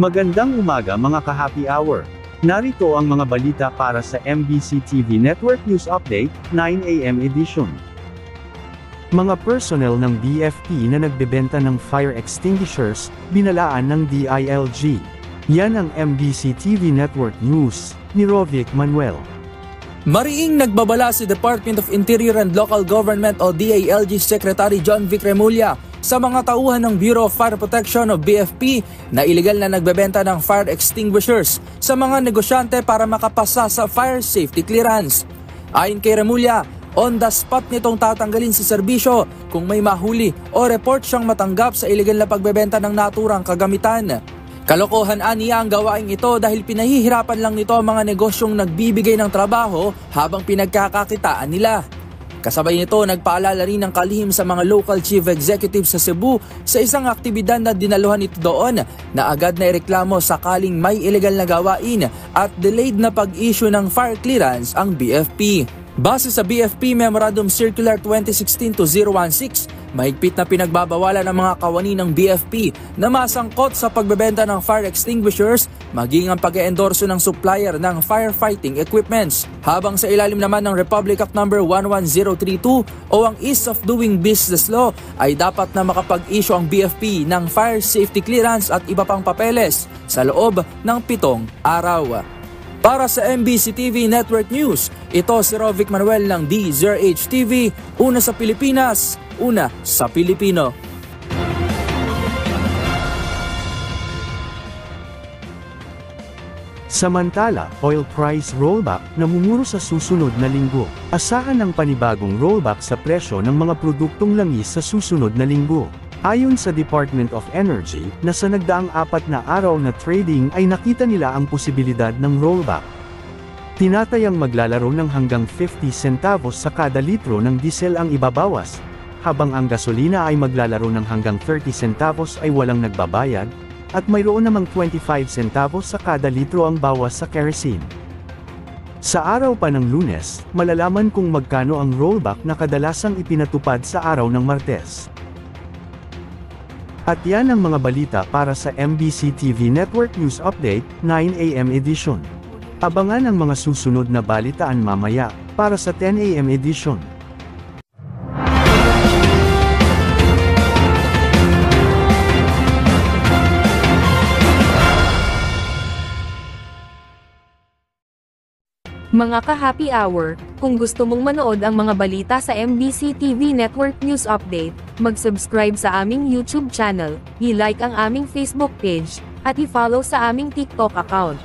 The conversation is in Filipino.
Magandang umaga mga ka-happy hour. Narito ang mga balita para sa MBC TV Network News Update, 9 AM edition. Mga personnel ng BFP na nagbebenta ng fire extinguishers, binalaan ng DILG. Yan ang MBC TV Network News, ni Rovic Manuel. Mariing nagbabala si Department of Interior and Local Government o DILG Secretary John Vic Remulla sa mga tauhan ng Bureau of Fire Protection o BFP na iligal na nagbebenta ng fire extinguishers sa mga negosyante para makapasa sa fire safety clearance. Ayon kay Remulla, on the spot nitong tatanggalin sa serbisyo kung may mahuli o report siyang matanggap sa iligal na pagbebenta ng naturang kagamitan. Kalokohan aniya ang gawaing ito dahil pinahihirapan lang nito ang mga negosyong nagbibigay ng trabaho habang pinagkakakitaan nila. Kasabay nito, nagpaalala rin ng kalihim sa mga local chief executive sa Cebu sa isang aktibidad na dinaluhan ito doon na agad na ireklamo sakaling may illegal na gawain at delayed na pag-issue ng fire clearance ang BFP. Base sa BFP Memorandum Circular 2016-016, mahigpit na pinagbabawalan ng mga kawani ng BFP na masangkot sa pagbebenta ng fire extinguishers maging ang pag-eendorso ng supplier ng firefighting equipments. Habang sa ilalim naman ng Republic Act No. 11032 o ang Ease of Doing Business Law ay dapat na makapag-issue ang BFP ng fire safety clearance at iba pang papeles sa loob ng 7 araw. Para sa MBC TV Network News, ito si Rovic Manuel ng DZRH TV, una sa Pilipinas, una sa Pilipino. Samantala, oil price rollback namumuro sa susunod na linggo. Asahan ng panibagong rollback sa presyo ng mga produktong langis sa susunod na linggo. Ayon sa Department of Energy, na sa nagdaang 4 na araw na trading ay nakita nila ang posibilidad ng rollback. Tinatayang maglalaro ng hanggang 50 centavos sa kada litro ng diesel ang ibabawas, habang ang gasolina ay maglalaro ng hanggang 30 centavos ay walang nagbabayad, at mayroon namang 25 centavos sa kada litro ang bawas sa kerosene. Sa araw pa ng Lunes, malalaman kung magkano ang rollback na kadalasang ipinatupad sa araw ng Martes. At yan ang mga balita para sa MBC TV Network News Update, 9 AM edition. Abangan ang mga susunod na balitaan mamaya, para sa 10 AM edition. Mga ka-happy hour, kung gusto mong manood ang mga balita sa MBC TV Network News Update, mag-subscribe sa aming YouTube channel, i-like ang aming Facebook page, at i-follow sa aming TikTok account.